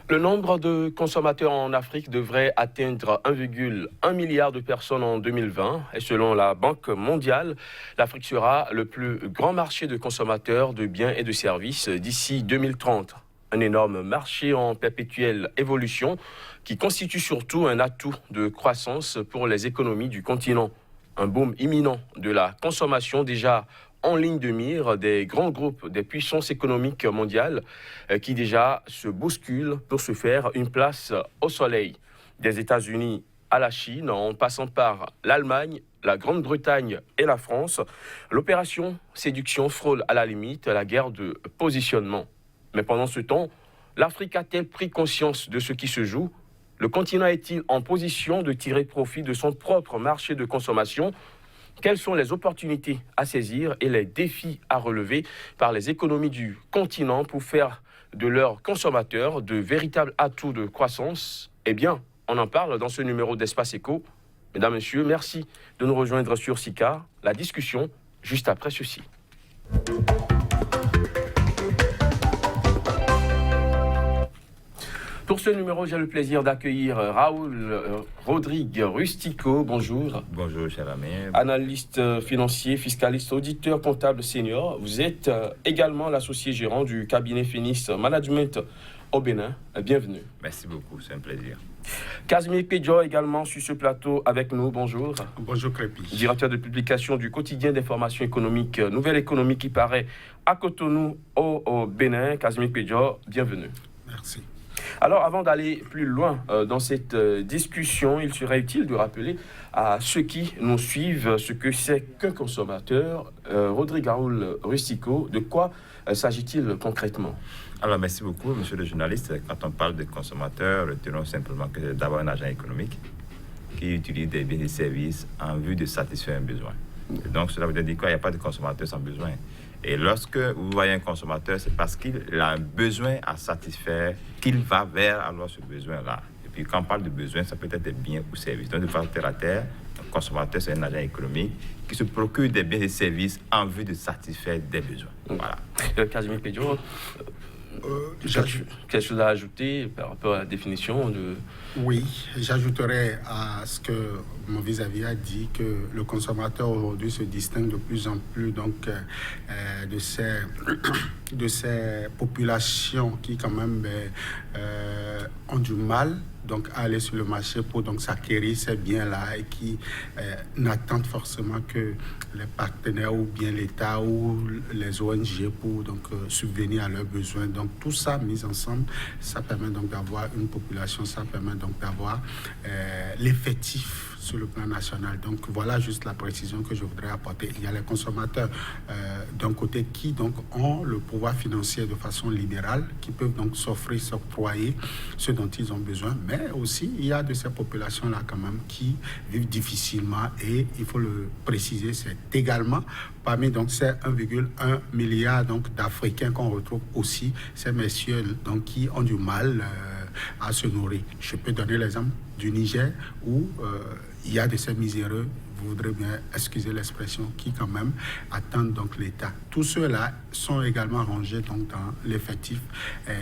Le nombre de consommateurs en Afrique devrait atteindre 1,1 milliard de personnes en 2020. Et selon la Banque mondiale, l'Afrique sera le plus grand marché de consommateurs de biens et de services d'ici 2030. Un énorme marché en perpétuelle évolution qui constitue surtout un atout de croissance pour les économies du continent. Un boom imminent de la consommation déjà en ligne de mire des grands groupes des puissances économiques mondiales qui déjà se bousculent pour se faire une place au soleil. Des États-Unis à la Chine, en passant par l'Allemagne, la Grande-Bretagne et la France, l'opération séduction frôle à la limite la guerre de positionnement. Mais pendant ce temps, l'Afrique a-t-elle pris conscience de ce qui se joue? Le continent est-il en position de tirer profit de son propre marché de consommation? Quelles sont les opportunités à saisir et les défis à relever par les économies du continent pour faire de leurs consommateurs de véritables atouts de croissance? Eh bien, on en parle dans ce numéro d'Espace Éco. Mesdames, Messieurs, merci de nous rejoindre sur SICA. La discussion juste après ceci. Pour ce numéro, j'ai le plaisir d'accueillir Raoul Rodrigue Rustico. Bonjour. Bonjour, cher ami. Analyste financier, fiscaliste, auditeur comptable senior. Vous êtes également l'associé gérant du cabinet Finis Management au Bénin. Bienvenue. Merci beaucoup, c'est un plaisir. Casimir Pédio également sur ce plateau avec nous. Bonjour. Bonjour Crépi. Directeur de publication du quotidien d'information économique Nouvelle Économie qui paraît à Cotonou au Bénin. Casimir Pédio, bienvenue. Merci. Alors, avant d'aller plus loin dans cette discussion, il serait utile de rappeler à ceux qui nous suivent ce que c'est qu'un consommateur. Rodrigue Raoul Rustico, de quoi s'agit-il concrètement? Alors, merci beaucoup, monsieur le journaliste. Quand on parle de consommateur, retenons simplement que c'est d'abord un agent économique qui utilise des biens et services en vue de satisfaire un besoin. Et donc, cela veut dire quoi? Il n'y a pas de consommateur sans besoin. Et lorsque vous voyez un consommateur, c'est parce qu'il a un besoin à satisfaire qu'il va vers alors ce besoin-là. Et puis quand on parle de besoin, ça peut être des biens ou services. Donc de façon terre à terre, un consommateur, c'est un agent économique qui se procure des biens et services en vue de satisfaire des besoins. Voilà. Casimir Pédio, quelque chose à ajouter par rapport à la définition de... Oui, j'ajouterais à ce que mon vis-à-vis a dit que le consommateur aujourd'hui se distingue de plus en plus donc, de ces populations qui quand même ont du mal donc à aller sur le marché pour donc s'acquérir ces biens-là et qui n'attendent forcément que les partenaires ou bien l'État ou les ONG pour donc subvenir à leurs besoins. Donc tout ça mis ensemble, ça permet donc d'avoir une population, ça permet donc d'avoir l'effectif sur le plan national. Donc voilà juste la précision que je voudrais apporter. Il y a les consommateurs d'un côté qui donc ont le pouvoir financier de façon libérale, qui peuvent donc s'offrir, s'octroyer ce dont ils ont besoin, mais aussi il y a de ces populations-là quand même qui vivent difficilement et il faut le préciser, c'est également parmi donc ces 1,1 milliard donc d'Africains qu'on retrouve aussi, ces messieurs donc qui ont du mal à se nourrir. Je peux donner l'exemple du Niger où il y a de ces miséreux, vous voudrez bien excuser l'expression, qui quand même attendent donc l'État. Tous ceux-là sont également rangés donc dans l'effectif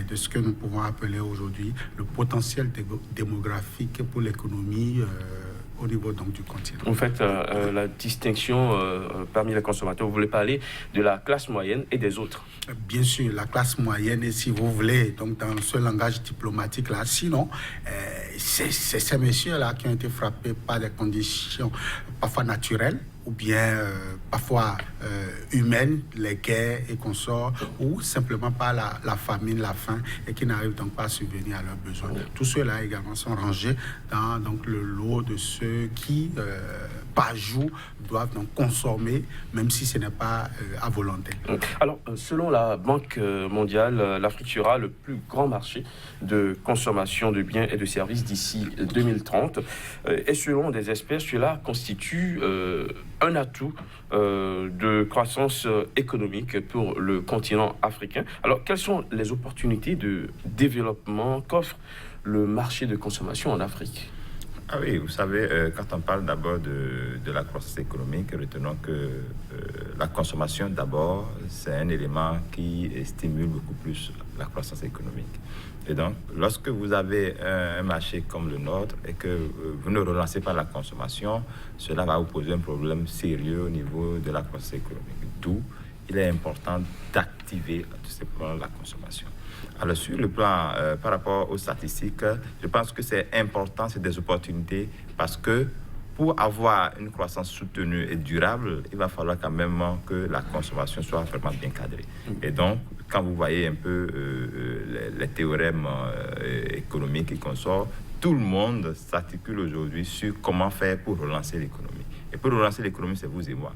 de ce que nous pouvons appeler aujourd'hui le potentiel démographique pour l'économie au niveau donc du continent. En fait, la distinction parmi les consommateurs, vous voulez parler de la classe moyenne et des autres? Bien sûr, la classe moyenne, et si vous voulez, donc dans ce langage diplomatique-là, sinon, c'est ces messieurs-là qui ont été frappés par des conditions parfois naturelles, ou bien parfois humaines, les guerres et consorts, ou simplement par la famine, la faim, et qui n'arrivent donc pas à subvenir à leurs besoins. Tous ceux-là également sont rangés dans donc, le lot de ceux qui, par jour, doivent donc consommer, même si ce n'est pas à volonté. Alors, selon la Banque mondiale, l'Afrique sera le plus grand marché de consommation de biens et de services d'ici 2030. Et selon des experts, cela constitue un atout de croissance économique pour le continent africain. Alors, quelles sont les opportunités de développement qu'offre le marché de consommation en Afrique? Ah oui, vous savez, quand on parle d'abord de la croissance économique, retenons que la consommation d'abord, c'est un élément qui stimule beaucoup plus la croissance économique. Et donc, lorsque vous avez un marché comme le nôtre et que vous ne relancez pas la consommation, cela va vous poser un problème sérieux au niveau de la croissance économique. D'où il est important d'activer tout simplement la consommation. Alors, sur le plan, par rapport aux statistiques, je pense que c'est important, c'est des opportunités, parce que pour avoir une croissance soutenue et durable, il va falloir quand même que la consommation soit vraiment bien cadrée. Et donc, quand vous voyez un peu les théorèmes économiques qui consortent, tout le monde s'articule aujourd'hui sur comment faire pour relancer l'économie. Et pour relancer l'économie, c'est vous et moi.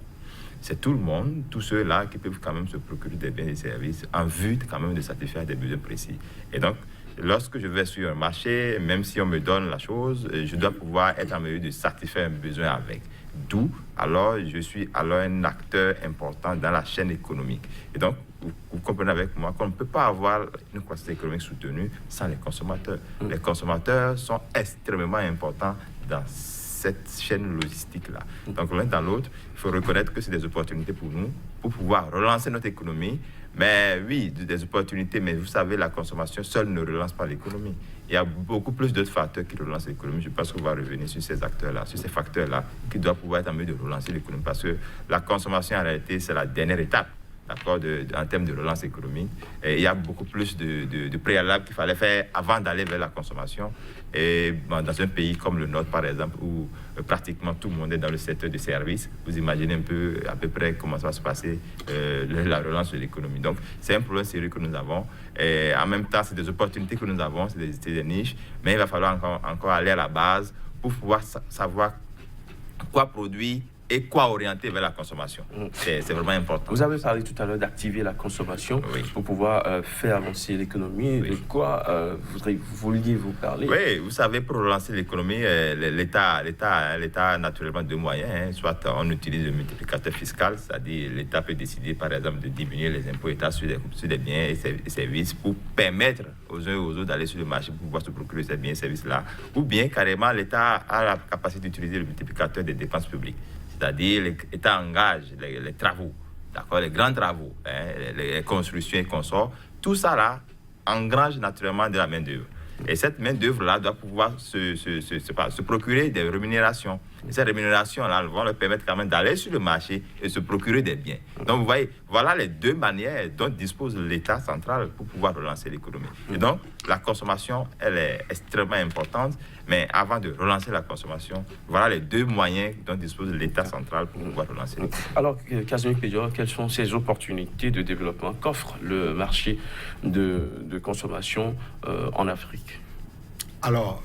C'est tout le monde, tous ceux-là qui peuvent quand même se procurer des biens et des services en vue quand même de satisfaire des besoins précis. Et donc, lorsque je vais sur un marché, même si on me donne la chose, je dois pouvoir être en mesure de satisfaire un besoin avec. D'où, alors, je suis alors un acteur important dans la chaîne économique. Et donc, vous comprenez avec moi qu'on ne peut pas avoir une croissance économique soutenue sans les consommateurs. Les consommateurs sont extrêmement importants dans cette chaîne logistique-là. Donc, l'un dans l'autre, il faut reconnaître que c'est des opportunités pour nous, pour pouvoir relancer notre économie. Mais oui, des opportunités, mais vous savez, la consommation seule ne relance pas l'économie. Il y a beaucoup plus d'autres facteurs qui relancent l'économie. Je pense qu'on va revenir sur ces acteurs-là, sur ces facteurs-là, qui doivent pouvoir être en mesure de relancer l'économie. Parce que la consommation, en réalité, c'est la dernière étape, d'accord, en termes de relance économique. Et il y a beaucoup plus de préalables qu'il fallait faire avant d'aller vers la consommation. Et dans un pays comme le nôtre, par exemple, où pratiquement tout le monde est dans le secteur des services, vous imaginez un peu, à peu près comment ça va se passer, la relance de l'économie. Donc, c'est un problème sérieux que nous avons. Et en même temps, c'est des opportunités que nous avons, c'est des niches, mais il va falloir encore aller à la base pour pouvoir savoir quoi produire et quoi orienter vers la consommation. C'est vraiment important. Vous avez parlé tout à l'heure d'activer la consommation pour pouvoir faire avancer l'économie. De quoi vouliez-vous parler? Oui, vous savez, pour relancer l'économie, l'État a naturellement deux moyens. Soit on utilise le multiplicateur fiscal, c'est-à-dire l'État peut décider, par exemple, de diminuer les impôts État sur des biens et services pour permettre aux uns et aux autres d'aller sur le marché pour pouvoir se procurer ces biens et services-là. Ou bien, carrément, l'État a la capacité d'utiliser le multiplicateur des dépenses publiques. C'est-à-dire l'État engage les travaux, d'accord, les grands travaux, les constructions et consorts. Tout ça là engrange naturellement de la main-d'œuvre. Et cette main-d'œuvre-là doit pouvoir se procurer des rémunérations. Et ces rémunérations-là vont leur permettre quand même d'aller sur le marché et se procurer des biens. Donc, vous voyez, voilà les deux manières dont dispose l'État central pour pouvoir relancer l'économie. Et donc, la consommation, elle est extrêmement importante. Mais avant de relancer la consommation, voilà les deux moyens dont dispose l'État central pour pouvoir relancer l'économie. Alors, Casimir Pédior, quelles sont ces opportunités de développement qu'offre le marché de consommation en Afrique? Alors,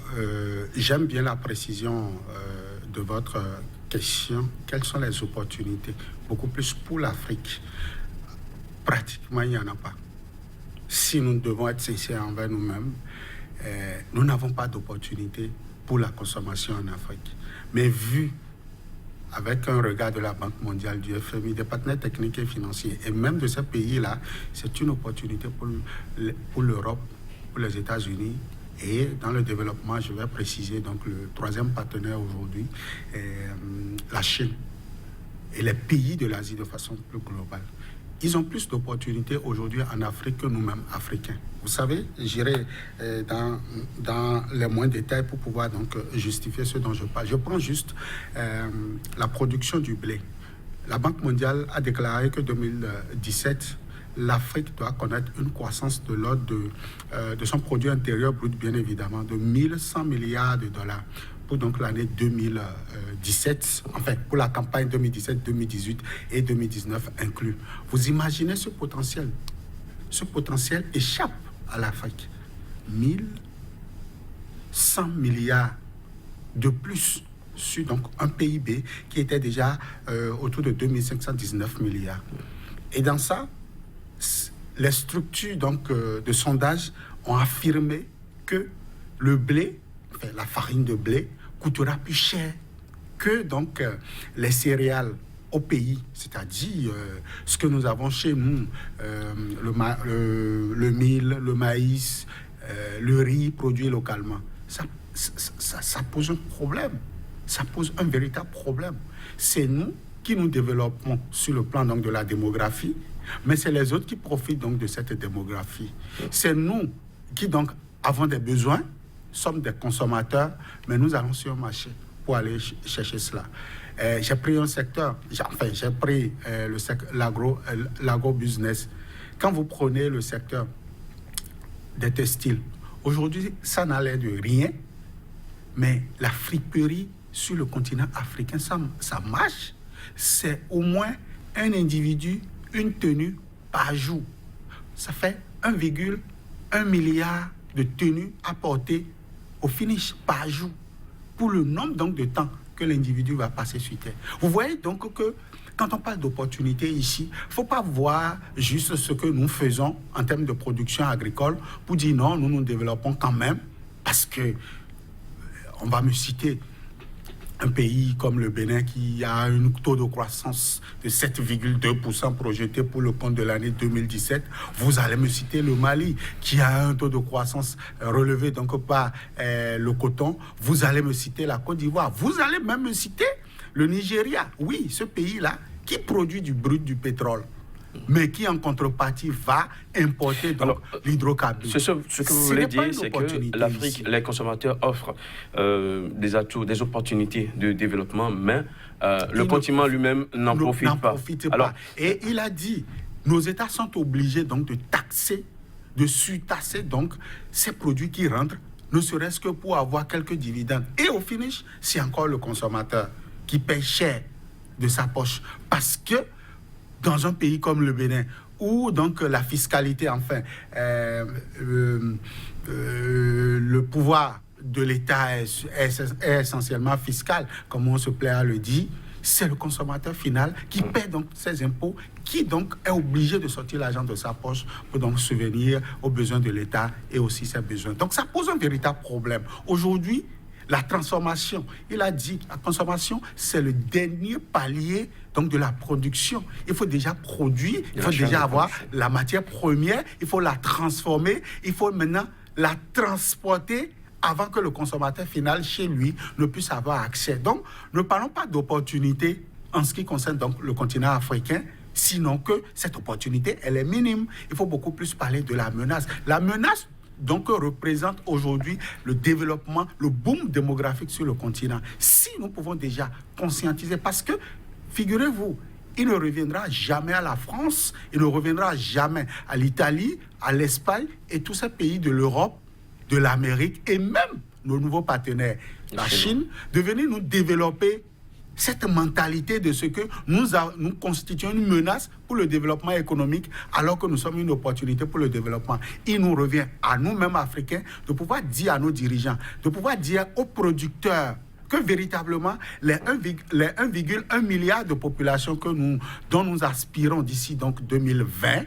j'aime bien la précision de votre question. Quelles sont les opportunités? Beaucoup plus pour l'Afrique. Pratiquement, il n'y en a pas. Si nous devons être sincères envers nous-mêmes, nous n'avons pas d'opportunité pour la consommation en Afrique. Mais vu avec un regard de la Banque mondiale, du FMI, des partenaires techniques et financiers, et même de ces pays-là, c'est une opportunité pour l'Europe, pour les États-Unis. Et dans le développement, je vais préciser, donc le troisième partenaire aujourd'hui, la Chine et les pays de l'Asie de façon plus globale. Ils ont plus d'opportunités aujourd'hui en Afrique que nous-mêmes, Africains. Vous savez, j'irai dans les moindres détails pour pouvoir donc justifier ce dont je parle. Je prends juste la production du blé. La Banque mondiale a déclaré que 2017, l'Afrique doit connaître une croissance de l'ordre de son produit intérieur brut, bien évidemment, de 1100 milliards de dollars. Pour donc l'année 2017, enfin pour la campagne 2017, 2018 et 2019 inclus. Vous imaginez ce potentiel? Ce potentiel échappe à l'Afrique. 1100 milliards de plus sur donc un PIB qui était déjà autour de 2519 milliards. Et dans ça, les structures donc, de sondage ont affirmé que le blé, enfin, la farine de blé, coûtera plus cher que donc, les céréales au pays, c'est-à-dire ce que nous avons chez nous, le mil, le maïs, le riz produit localement. ça pose un problème. Ça pose un véritable problème. C'est nous qui nous développons sur le plan donc, de la démographie, mais c'est les autres qui profitent donc de cette démographie. C'est nous qui donc avons des besoins, sommes des consommateurs, mais nous allons sur le marché pour aller chercher cela. J'ai pris un secteur, j'ai pris l'agro-business. Quand vous prenez le secteur des textiles, aujourd'hui, ça n'a l'air de rien, mais la friperie sur le continent africain, ça marche. C'est au moins un individu, une tenue par jour. Ça fait 1,1 milliard de tenues apportées au finish par jour pour le nombre donc, de temps que l'individu va passer sur Terre. Vous voyez donc que quand on parle d'opportunités ici, il ne faut pas voir juste ce que nous faisons en termes de production agricole pour dire non, nous nous développons quand même parce que on va me citer un pays comme le Bénin qui a un taux de croissance de 7,2% projeté pour le compte de l'année 2017. Vous allez me citer le Mali qui a un taux de croissance relevé donc par le coton. Vous allez me citer la Côte d'Ivoire. Vous allez même me citer le Nigeria. Oui, ce pays-là qui produit du brut du pétrole, mais qui en contrepartie va importer donc l'hydrocarbure. Ce que vous voulez dire, c'est que l'Afrique, ici, les consommateurs offrent des atouts, des opportunités de développement, mais le continent lui-même n'en profite pas. Alors, et il a dit, nos États sont obligés donc de taxer, de surtasser donc ces produits qui rentrent, ne serait-ce que pour avoir quelques dividendes. Et au finish, c'est encore le consommateur qui paye cher de sa poche, parce que dans un pays comme le Bénin, où donc la fiscalité, enfin, le pouvoir de l'État est essentiellement fiscal, comme on se plaît à le dire, c'est le consommateur final qui paie donc ses impôts, qui donc est obligé de sortir l'argent de sa poche pour donc subvenir aux besoins de l'État et aussi ses besoins. Donc ça pose un véritable problème. Aujourd'hui, la transformation, il a dit, la consommation, c'est le dernier palier donc, de la production. Il faut déjà produire, il faut déjà avoir la matière première, il faut la transformer, il faut maintenant la transporter avant que le consommateur final, chez lui, ne puisse avoir accès. Donc, ne parlons pas d'opportunité en ce qui concerne donc, le continent africain, sinon que cette opportunité, elle est minime. Il faut beaucoup plus parler de la menace. La menace, donc, représente aujourd'hui le développement, le boom démographique sur le continent. Si nous pouvons déjà conscientiser, parce que, figurez-vous, il ne reviendra jamais à la France, il ne reviendra jamais à l'Italie, à l'Espagne et tous ces pays de l'Europe, de l'Amérique et même nos nouveaux partenaires, la Chine, de venir nous développer cette mentalité de ce que nous constituons une menace pour le développement économique alors que nous sommes une opportunité pour le développement. Il nous revient à nous-mêmes Africains de pouvoir dire à nos dirigeants, de pouvoir dire aux producteurs que véritablement les 1,1 milliard de population dont nous aspirons d'ici donc 2020,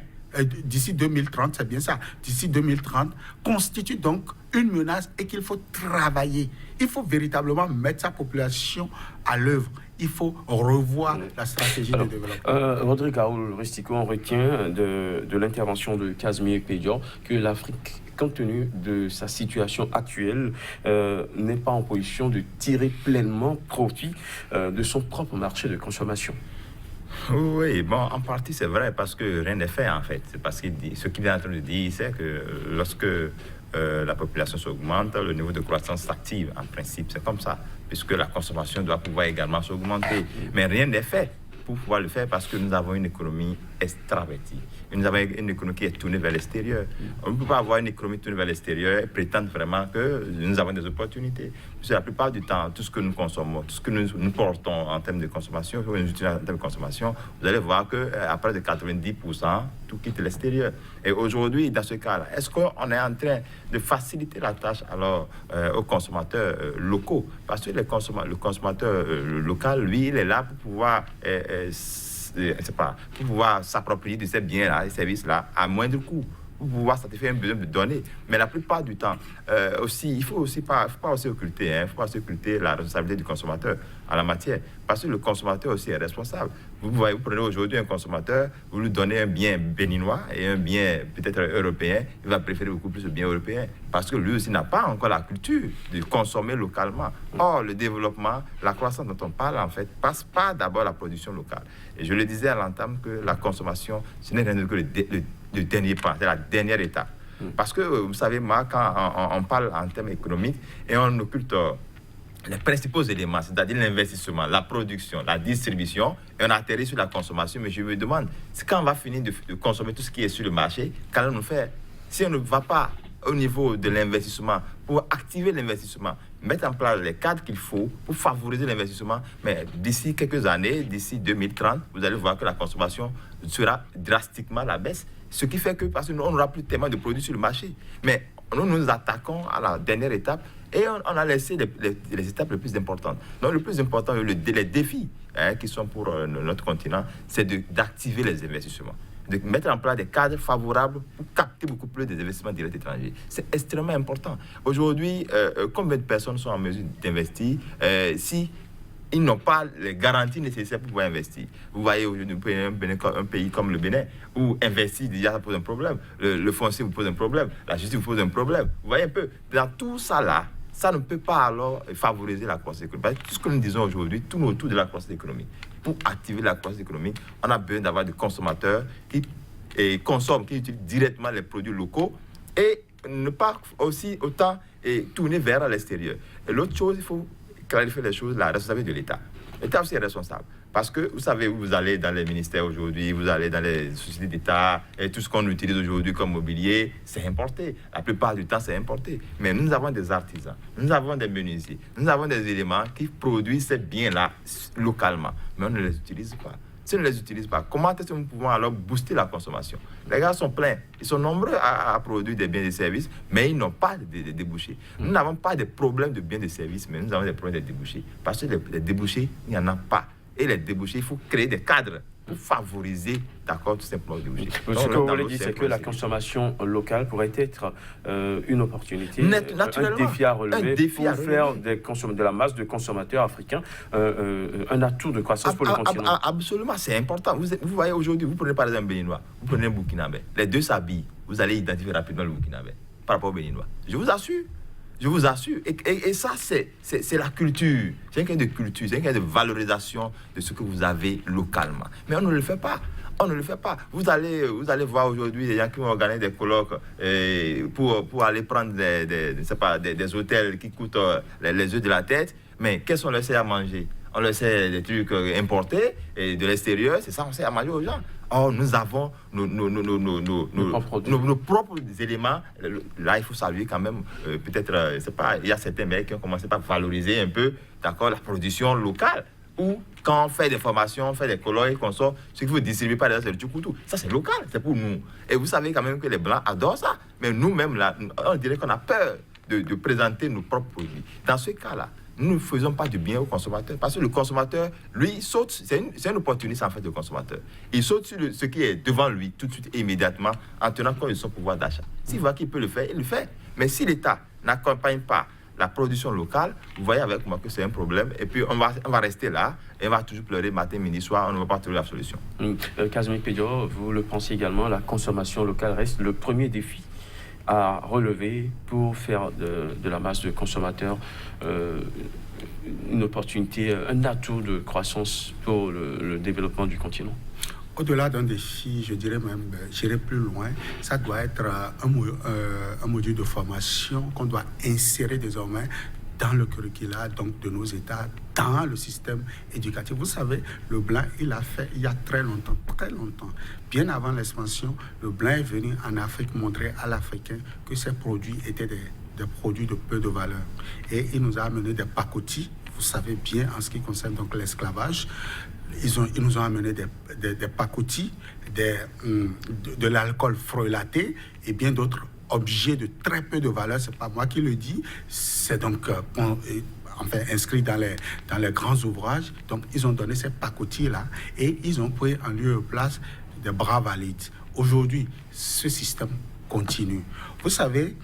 d'ici 2030, c'est bien ça, d'ici 2030, constitue donc une menace et qu'il faut travailler. Il faut véritablement mettre sa population à l'œuvre. Il faut revoir la stratégie de développement. Rodrigue Aoul-Rustico, on retient de l'intervention de Casimir Pédior que l'Afrique, compte tenu de sa situation actuelle, n'est pas en position de tirer pleinement profit de son propre marché de consommation. Oui, bon, en partie c'est vrai parce que rien n'est fait en fait. C'est parce que ce qu'il est en train de dire, c'est que lorsque la population s'augmente, le niveau de croissance s'active. En principe, c'est comme ça, puisque la consommation doit pouvoir également s'augmenter. Mais rien n'est fait pour pouvoir le faire parce que nous avons une économie extravertie. Nous avons une économie qui est tournée vers l'extérieur. On ne peut pas avoir une économie tournée vers l'extérieur et prétendre vraiment que nous avons des opportunités. Parce que la plupart du temps, tout ce que nous consommons, tout ce que nous portons en termes de consommation, nous utilisons en termes de consommation, vous allez voir qu'à près de 90%, tout quitte l'extérieur. Et aujourd'hui, dans ce cas-là, est-ce qu'on est en train de faciliter la tâche alors aux consommateurs locaux? Parce que le consommateur local, lui, il est là pour pouvoir... pour pouvoir s'approprier de ces biens-là, ces services-là, à moindre coût. pour pouvoir satisfaire un besoin de données. Mais la plupart du temps, aussi, il faut aussi pas aussi occulter, faut pas aussi occulter la responsabilité du consommateur en la matière. Parce que le consommateur aussi est responsable. Vous prenez aujourd'hui un consommateur, vous lui donnez un bien béninois et un bien peut-être européen, il va préférer beaucoup plus le bien européen. Parce que lui aussi n'a pas encore la culture de consommer localement. Or, le développement, la croissance dont on parle, en fait, passe par d'abord la production locale. Et je le disais à l'entame que la consommation, ce n'est rien d'autre que le dernier pas, c'est la dernière étape. Parce que, vous savez, moi, quand on parle en termes économiques et on occulte les principaux éléments, c'est-à-dire l'investissement, la production, la distribution, et on atterrit sur la consommation, mais je me demande, c'est quand on va finir de consommer tout ce qui est sur le marché, qu'allons-nous faire? Si on ne va pas au niveau de l'investissement, pour activer l'investissement, mettre en place les cadres qu'il faut pour favoriser l'investissement, mais d'ici quelques années, d'ici 2030, vous allez voir que la consommation sera drastiquement à la baisse. Ce qui fait que, parce qu'on n'aura plus tellement de produits sur le marché, mais nous nous attaquons à la dernière étape et on a laissé les étapes les plus importantes. Donc le plus important, les défis qui sont pour notre continent, c'est d'activer les investissements, de mettre en place des cadres favorables pour capter beaucoup plus des investissements directs étrangers. C'est extrêmement important. Aujourd'hui, combien de personnes sont en mesure d'investir si ils n'ont pas les garanties nécessaires pour pouvoir investir? Vous voyez aujourd'hui un pays comme le Bénin, où investir déjà ça pose un problème. Le foncier vous pose un problème, la justice vous pose un problème. Vous voyez un peu, dans tout ça là, ça ne peut pas alors favoriser la croissance économique. Tout ce que nous disons aujourd'hui tourne autour de la croissance économique. Pour activer la croissance économique, on a besoin d'avoir des consommateurs qui consomment, qui utilisent directement les produits locaux et ne pas aussi autant tourner vers l'extérieur. Et l'autre chose, il faut clarifier les choses, la responsabilité de l'État. L'État aussi est responsable. Parce que, vous savez, vous allez dans les ministères aujourd'hui, vous allez dans les sociétés d'État, et tout ce qu'on utilise aujourd'hui comme mobilier, c'est importé. La plupart du temps, c'est importé. Mais nous avons des artisans, nous avons des menuisiers, nous avons des éléments qui produisent ces biens-là localement. Mais on ne les utilise pas. Si on ne les utilise pas, comment est-ce que nous pouvons alors booster la consommation? Les gars sont pleins, ils sont nombreux à produire des biens et des services, mais ils n'ont pas de débouchés. Nous n'avons pas de problème de biens et de services, mais nous avons des problèmes de débouchés. Parce que les débouchés, il n'y en a pas. Et les débouchés, il faut créer des cadres pour favoriser, d'accord, tout simplement les débouchés. Ce que vous voulez dire, c'est que la consommation locale pourrait être une opportunité, un défi à relever pour faire de la masse de consommateurs africains un atout de croissance pour le continent. Absolument, c'est important. Vous voyez aujourd'hui, vous prenez par exemple un Béninois, vous prenez un Burkinabé, les deux s'habillent, vous allez identifier rapidement le Burkinabé par rapport au Béninois. Je vous assure. Je vous assure. Et ça, c'est la culture. C'est un cas de culture, c'est un cas de valorisation de ce que vous avez localement. Mais on ne le fait pas. On ne le fait pas. Vous allez voir aujourd'hui des gens qui vont organiser des colloques pour aller prendre des hôtels qui coûtent les œufs de la tête. Mais qu'est-ce qu'on leur sait à manger? On leur sait des trucs importés et de l'extérieur. C'est ça qu'on sait à manger aux gens. Or, nous avons nos propres éléments. Là, il faut saluer quand même, peut-être, il y a certains mecs qui ont commencé par valoriser un peu, d'accord, la production locale. Ou quand on fait des formations, on fait des colloques, qu'on sort, ce qu'il faut distribuer par exemple, c'est le Tchoukoutou. Ça, c'est local, c'est pour nous. Et vous savez quand même que les Blancs adorent ça. Mais nous-mêmes, là, on dirait qu'on a peur de présenter nos propres produits. Dans ce cas-là, nous ne faisons pas du bien au consommateur. Parce que le consommateur, lui, saute, c'est un opportuniste en fait, le consommateur. Il saute sur ce qui est devant lui tout de suite et immédiatement en tenant compte de son pouvoir d'achat. S'il voit qu'il peut le faire, il le fait. Mais si l'État n'accompagne pas la production locale, vous voyez avec moi que c'est un problème. Et puis on va rester là et on va toujours pleurer matin, midi, soir. On ne va pas trouver la solution. Casimir Pédio, vous le pensez également, la consommation locale reste le premier défi à relever pour faire de la masse de consommateurs une opportunité, un atout de croissance pour le développement du continent? Au-delà d'un défi, je dirais même, j'irai plus loin, ça doit être un module de formation qu'on doit insérer désormais dans le curricula donc, de nos États, dans le système éducatif. Vous savez, le Blanc, il a fait il y a très longtemps, bien avant l'expansion, le Blanc est venu en Afrique montrer à l'Africain que ces produits étaient des produits de peu de valeur. Et il nous a amené des pacotis, vous savez bien, en ce qui concerne donc l'esclavage. Ils nous ont amené des pacotis, de l'alcool frelaté et bien d'autres objets de très peu de valeur. C'est pas moi qui le dis, c'est donc inscrit dans les grands ouvrages. Donc ils ont donné ces pacotis-là et ils ont pris en lieu et place des bras valides. Aujourd'hui, ce système continue. Vous savez,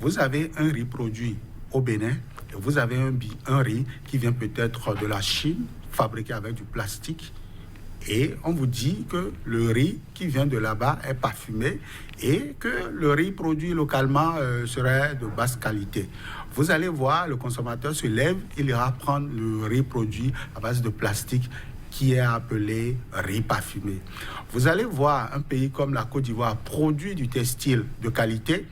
vous avez un riz produit au Bénin et vous avez un riz qui vient peut-être de la Chine, fabriqué avec du plastique. Et on vous dit que le riz qui vient de là-bas est parfumé et que le riz produit localement serait de basse qualité. Vous allez voir, le consommateur se lève, il ira prendre le riz produit à base de plastique qui est appelé riz parfumé. Vous allez voir un pays comme la Côte d'Ivoire produit du textile de qualité,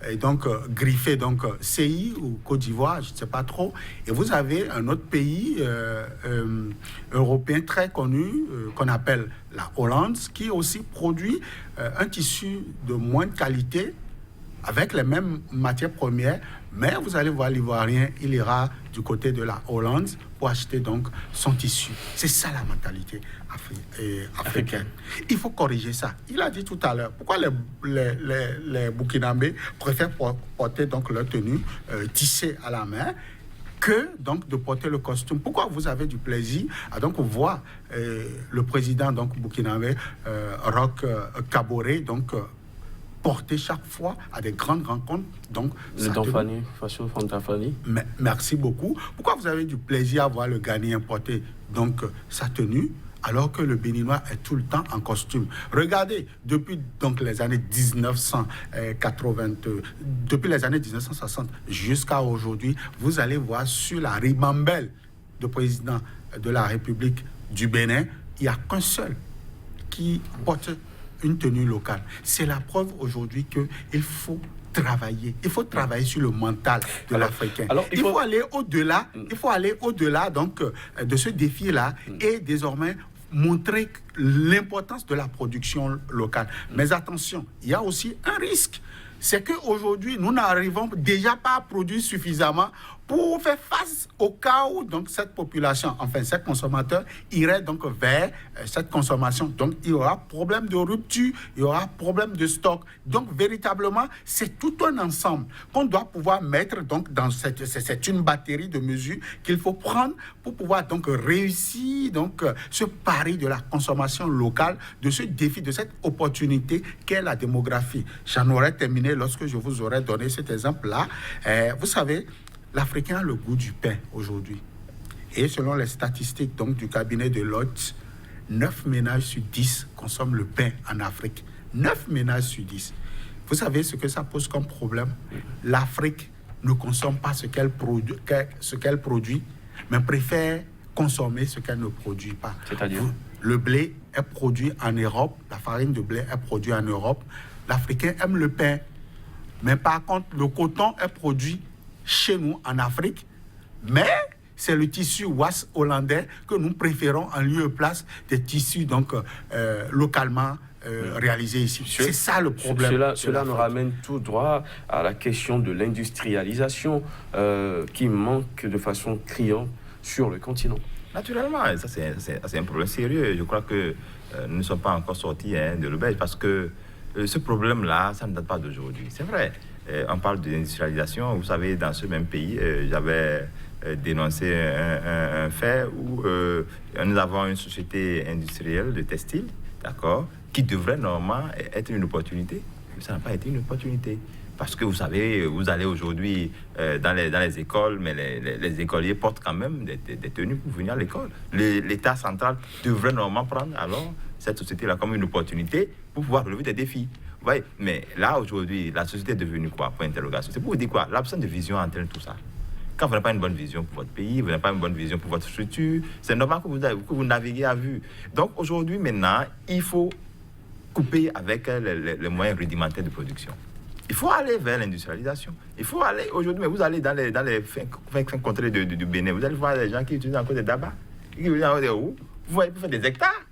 et donc griffé donc CI ou Côte d'Ivoire, je ne sais pas trop. Et vous avez un autre pays européen très connu qu'on appelle la Hollande, qui aussi produit un tissu de moindre qualité avec les mêmes matières premières, mais vous allez voir l'Ivoirien, il ira du côté de la Hollande pour acheter donc son tissu. C'est ça la mentalité africaine. Il faut corriger ça. Il a dit tout à l'heure, pourquoi les Burkinabés préfèrent porter donc leur tenue tissée à la main que donc de porter le costume. Pourquoi vous avez du plaisir à donc voir le président donc burkinabé Roch Kaboré donc porter chaque fois à des grandes rencontres. Donc, merci beaucoup. Pourquoi vous avez du plaisir à voir le Ghanéen porter donc sa tenue alors que le Béninois est tout le temps en costume? Regardez, depuis donc les années 1960 jusqu'à aujourd'hui, vous allez voir sur la ribambelle de président de la République du Bénin, il n'y a qu'un seul qui porte une tenue locale. C'est la preuve aujourd'hui qu'il faut travailler. Il faut travailler sur le mental de l'Africain. Il faut aller au-delà. Il faut aller au-delà donc de ce défi-là et désormais montrer l'importance de la production locale. Mais attention, il y a aussi un risque. C'est qu'aujourd'hui, nous n'arrivons déjà pas à produire suffisamment pour faire face au cas où donc, cette population, enfin ces consommateurs, iraient donc vers cette consommation. Donc il y aura problème de rupture, il y aura problème de stock. Donc véritablement, c'est tout un ensemble qu'on doit pouvoir mettre donc, dans c'est une batterie de mesures qu'il faut prendre pour pouvoir donc réussir donc, ce pari de la consommation locale, de ce défi, de cette opportunité qu'est la démographie. J'en aurais terminé lorsque je vous aurais donné cet exemple-là. Vous savez, l'Africain a le goût du pain aujourd'hui. Et selon les statistiques donc, du cabinet de Lloyds, 9 ménages sur 10 consomment le pain en Afrique. 9 ménages sur 10. Vous savez ce que ça pose comme problème? L'Afrique ne consomme pas ce qu'elle produit, mais préfère consommer ce qu'elle ne produit pas. C'est-à-dire? Le blé est produit en Europe, la farine de blé est produite en Europe. L'Africain aime le pain. Mais par contre, le coton est produit chez nous en Afrique, mais c'est le tissu was hollandais que nous préférons en lieu et place des tissus donc localement réalisés ici. C'est ça le problème. Cela nous ramène tout droit à la question de l'industrialisation qui manque de façon criante sur le continent. Naturellement, ça c'est un problème sérieux. Je crois que nous ne sommes pas encore sortis de l'auberge parce que ce problème-là, ça ne date pas d'aujourd'hui. C'est vrai. On parle d'industrialisation. Vous savez, dans ce même pays, j'avais dénoncé un fait où nous avons une société industrielle de textile, d'accord, qui devrait normalement être une opportunité. Mais ça n'a pas été une opportunité. Parce que vous savez, vous allez aujourd'hui dans les écoles, mais les écoliers portent quand même des tenues pour venir à l'école. L'État central devrait normalement prendre alors cette société-là comme une opportunité pour pouvoir relever des défis. Vous voyez, mais là, aujourd'hui, la société est devenue quoi? Point d'interrogation. C'est pour vous dire quoi? L'absence de vision entraîne tout ça. Quand vous n'avez pas une bonne vision pour votre pays, vous n'avez pas une bonne vision pour votre structure, c'est normal que vous naviguez à vue. Donc aujourd'hui, maintenant, il faut couper avec les moyens rudimentaires de production. Il faut aller vers l'industrialisation. Il faut aller aujourd'hui, mais vous allez dans les fins contrées du Bénin, vous allez voir des gens qui utilisent encore des dabas, qui utilisent encore des roues. Vous voyez, pour faire des hectares.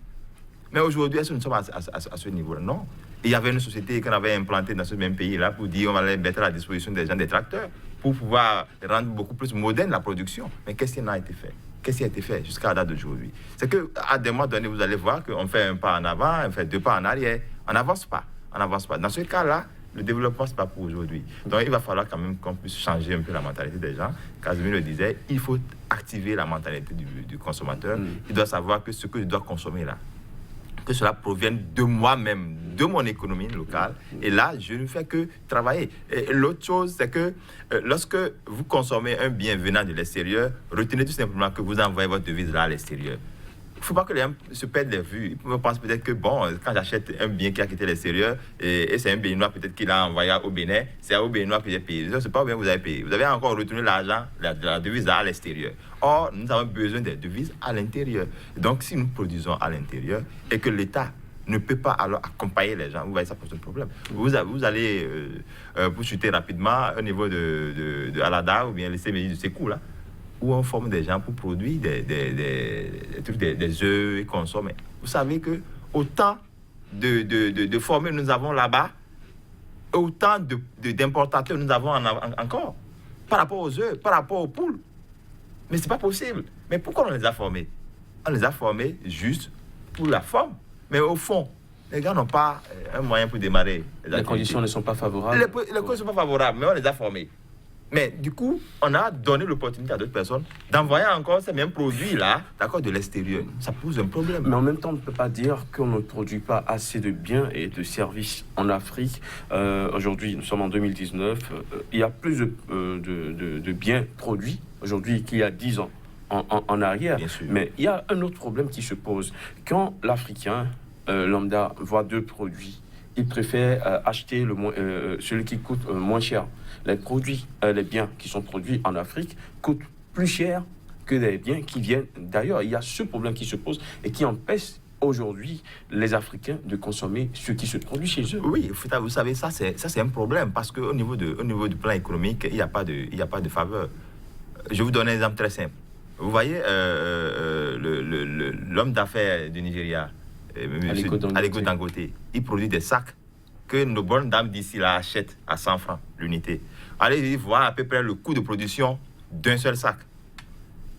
Mais aujourd'hui, est-ce que nous sommes à ce niveau-là? Non. Il y avait une société qu'on avait implantée dans ce même pays-là pour dire on va les mettre à la disposition des gens des tracteurs pour pouvoir rendre beaucoup plus moderne la production. Mais qu'est-ce qui n'a été fait? Qu'est-ce qui a été fait jusqu'à la date d'aujourd'hui? C'est qu'à des mois donnés, vous allez voir qu'on fait un pas en avant, on fait 2 pas en arrière. On n'avance pas. On n'avance pas. Dans ce cas-là, le développement, ce n'est pas pour aujourd'hui. Donc, il va falloir quand même qu'on puisse changer un peu la mentalité des gens. Casimir le disait, il faut activer la mentalité du consommateur. Il doit savoir que ce que je dois consommer là, que cela provienne de moi-même, de mon économie locale. Et là, je ne fais que travailler. Et l'autre chose, c'est que lorsque vous consommez un bien venant de l'extérieur, retenez tout simplement que vous envoyez votre devise là à l'extérieur. Il ne faut pas que les gens se perdent les vues. Ils pensent peut-être que, bon, quand j'achète un bien qui a quitté l'extérieur, et c'est un Béninois peut-être qui l'a envoyé au Bénin, c'est au Béninois que j'ai payé. Ce n'est pas au Bénin que vous avez payé. Vous avez encore retenu l'argent, la devise à l'extérieur. Or, nous avons besoin des devises à l'intérieur. Donc, si nous produisons à l'intérieur et que l'État ne peut pas alors accompagner les gens, vous voyez, ça pose un problème. Vous allez, pour chuter rapidement, au niveau de Alada ou bien les CMI de Sékou, là, où on forme des gens pour produire des œufs et consommer. Vous savez que autant de formules nous avons là-bas, autant d'importateurs nous avons encore, par rapport aux œufs, par rapport aux poules. Mais ce n'est pas possible. Mais pourquoi on les a formés? On les a formés juste pour la forme. Mais au fond, les gars n'ont pas un moyen pour démarrer. Les conditions ne sont pas favorables. Les conditions ne sont pas favorables, mais on les a formés. Mais du coup, on a donné l'opportunité à d'autres personnes d'envoyer encore ces mêmes produits-là, d'accord, de l'extérieur. Ça pose un problème. Mais en même temps, on ne peut pas dire qu'on ne produit pas assez de biens et de services en Afrique. Aujourd'hui, nous sommes en 2019. Il y a plus de biens produits aujourd'hui qu'il y a 10 ans en arrière. Bien sûr. Mais il y a un autre problème qui se pose. Quand l'Africain lambda voit deux produits, il préfère acheter celui qui coûte moins cher. Les biens qui sont produits en Afrique coûtent plus cher que les biens qui viennent d'ailleurs. Il y a ce problème qui se pose et qui empêche aujourd'hui les Africains de consommer ce qui se produit chez eux. Oui, vous savez, ça c'est un problème parce qu'au niveau du plan économique, il n'y a pas de faveur. Je vais vous donne un exemple très simple. Vous voyez l'homme d'affaires du Nigeria, Aliko Dangote, il produit des sacs que nos bonnes dames d'ici là achètent à 100 francs l'unité. Allez voir à peu près le coût de production d'un seul sac.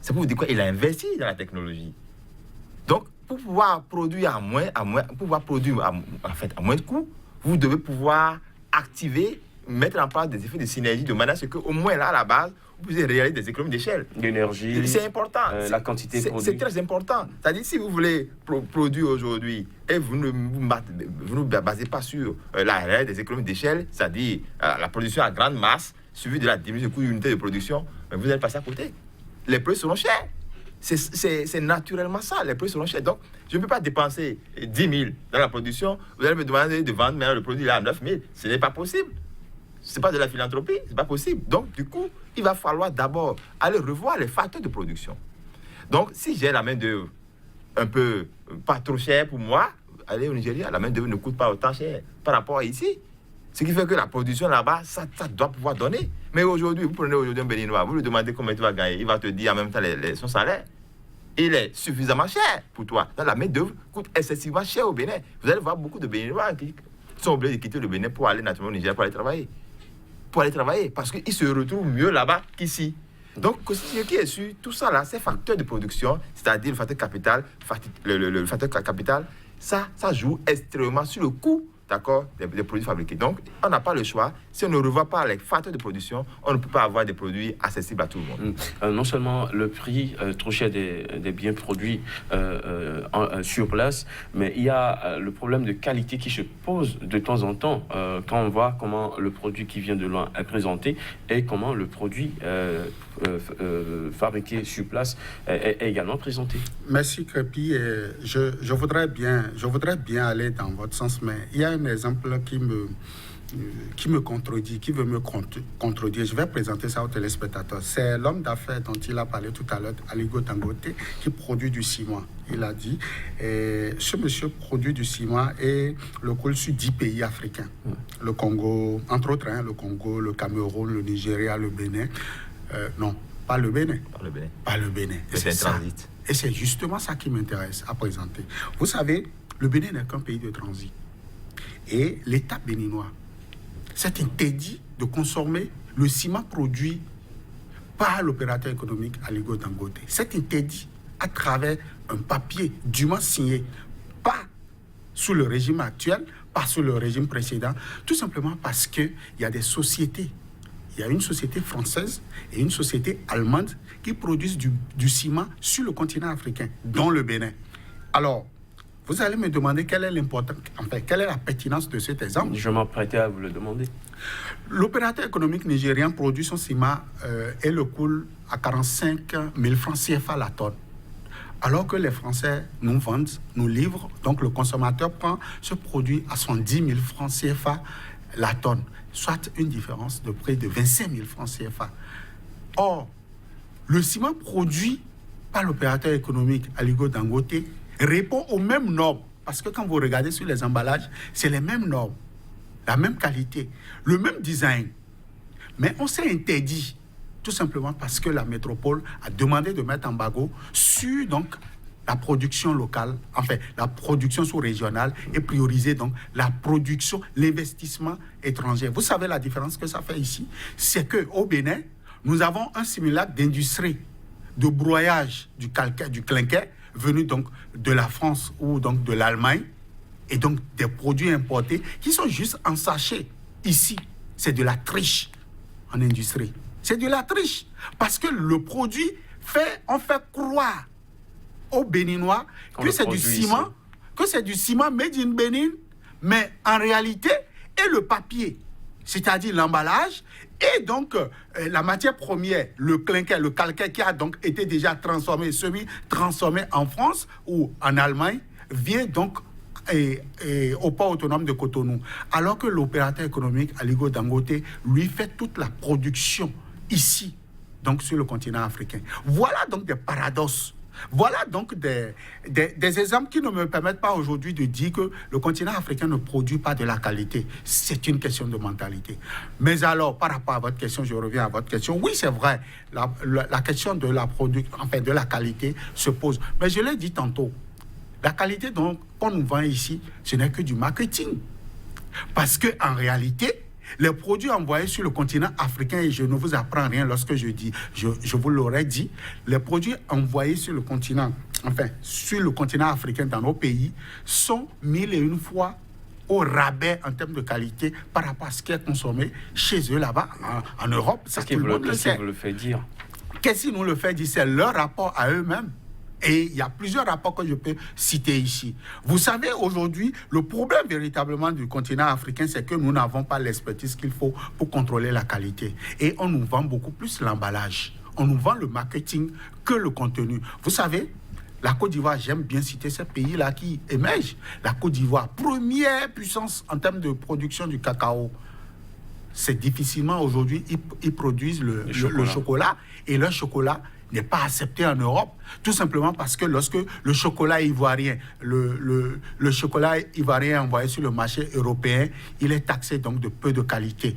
C'est pour vous dire quoi? Il a investi dans la technologie. Donc, pour pouvoir produire à moins de coûts, vous devez pouvoir activer, mettre en place des effets de synergie de manière à ce qu'au moins là, à la base, vous pouvez réaliser des économies d'échelle. L'énergie, c'est important. La quantité produite. C'est très important. C'est-à-dire, si vous voulez produire aujourd'hui et vous ne vous basez pas sur la réalité des économies d'échelle, c'est-à-dire la production à grande masse, suivie de la diminution du coût d'unité de production, vous allez passer à côté. Les prix seront chers. C'est naturellement ça, les prix seront chers. Donc, je ne peux pas dépenser 10 000 dans la production. Vous allez me demander de vendre maintenant le produit là à 9 000. Ce n'est pas possible. Ce n'est pas de la philanthropie, ce n'est pas possible. Donc, du coup, il va falloir d'abord aller revoir les facteurs de production. Donc, si j'ai la main-d'œuvre un peu pas trop chère pour moi, aller au Nigeria, la main-d'œuvre ne coûte pas autant cher par rapport à ici. Ce qui fait que la production là-bas, ça doit pouvoir donner. Mais aujourd'hui, vous prenez aujourd'hui un Béninois, vous lui demandez combien tu vas gagner, il va te dire en même temps son salaire. Il est suffisamment cher pour toi. Donc, la main-d'œuvre coûte excessivement cher au Bénin. Vous allez voir beaucoup de Béninois qui sont obligés de quitter le Bénin pour aller naturellement au Nigeria pour aller travailler. Parce qu'ils se retrouvent mieux là-bas qu'ici. Donc, ce qui est sûr, tout ça là, ces facteurs de production, c'est-à-dire le facteur capital, le facteur capital, ça joue extrêmement sur le coût, d'accord, des produits fabriqués. Donc, on n'a pas le choix. Si on ne revoit pas les facteurs de production, on ne peut pas avoir des produits accessibles à tout le monde. Non seulement le prix trop cher des biens produits sur place, mais il y a le problème de qualité qui se pose de temps en temps quand on voit comment le produit qui vient de loin est présenté et comment le produit fabriqué sur place est également présenté. Merci Crépy. Je voudrais bien aller dans votre sens, mais il y a un exemple qui me contredit, qui veut me contredire. Je vais présenter ça aux téléspectateurs. C'est l'homme d'affaires dont il a parlé tout à l'heure, Aliko Dangote, qui produit du ciment. Il a dit, ce monsieur produit du ciment et le coule sur 10 pays africains. Le Congo, entre autres, le Congo, le Cameroun, le Nigeria, le Bénin. Non, pas le Bénin. Pas le Bénin. C'est un transit. Et c'est justement ça qui m'intéresse à présenter. Vous savez, le Bénin n'est qu'un pays de transit. Et l'État béninois s'est interdit de consommer le ciment produit par l'opérateur économique Aliko Dangote. C'est interdit à travers un papier dûment signé, pas sous le régime actuel, pas sous le régime précédent, tout simplement parce qu'il y a des sociétés. Il y a une société française et une société allemande qui produisent du ciment sur le continent africain, dont le Bénin. Alors, Vous allez me demander quelle est l'importance, enfin, quelle est la pertinence de cet exemple. Je m'apprêtais à vous le demander. L'opérateur économique nigérien produit son ciment et le coule à 45 000 francs CFA la tonne. Alors que les Français nous vendent, nous livrent, donc le consommateur prend ce produit à 70 000 francs CFA la tonne, soit une différence de près de 25 000 francs CFA. Or, le ciment produit par l'opérateur économique Aliko Dangote répond aux mêmes normes. Parce que quand vous regardez sur les emballages, c'est les mêmes normes, la même qualité, le même design. Mais on s'est interdit, tout simplement parce que la métropole a demandé de mettre embargo sur donc, la production locale, enfin la production sous-régionale et prioriser donc la production, l'investissement étranger. Vous savez la différence que ça fait ici? C'est qu'au Bénin, nous avons un simulacre d'industrie de broyage du clinquer venu donc de la France ou donc de l'Allemagne et donc des produits importés qui sont juste en sachet. Ici, c'est de la triche en industrie. C'est de la triche parce que le produit on fait croire aux Béninois que c'est du ciment, ici. Que c'est du ciment made in Bénin, mais en réalité, et le papier, c'est-à-dire l'emballage, et donc la matière première, le clinquer, le calcaire qui a donc été déjà transformé, semi-transformé en France ou en Allemagne, vient donc au port autonome de Cotonou. Alors que l'opérateur économique Aliko Dangote, lui, fait toute la production ici, donc sur le continent africain. Voilà donc des paradoxes. Voilà donc des exemples qui ne me permettent pas aujourd'hui de dire que le continent africain ne produit pas de la qualité. C'est une question de mentalité. Mais alors, par rapport à votre question, je reviens à votre question. Oui, c'est vrai, la question de de la qualité se pose. Mais je l'ai dit tantôt, la qualité qu'on nous vend ici, ce n'est que du marketing. Parce qu'en réalité, les produits envoyés sur le continent africain, et je ne vous apprends rien lorsque je dis, je vous l'aurais dit, les produits envoyés sur le continent africain dans nos pays sont 1001 fois au rabais en termes de qualité par rapport à ce qui est consommé chez eux là-bas, en Europe. Qu'est-ce qui vous le fait dire? Qu'est-ce qui nous le fait dire? C'est leur rapport à eux-mêmes. Et il y a plusieurs rapports que je peux citer ici. Vous savez, aujourd'hui, le problème véritablement du continent africain, c'est que nous n'avons pas l'expertise qu'il faut pour contrôler la qualité. Et on nous vend beaucoup plus l'emballage. On nous vend le marketing que le contenu. Vous savez, la Côte d'Ivoire, j'aime bien citer ces pays-là qui émergent. La Côte d'Ivoire, première puissance en termes de production du cacao. C'est difficilement aujourd'hui, ils produisent le chocolat. Et leur chocolat n'est pas accepté en Europe, tout simplement parce que lorsque le chocolat ivoirien, le chocolat ivoirien envoyé sur le marché européen, il est taxé donc de peu de qualité.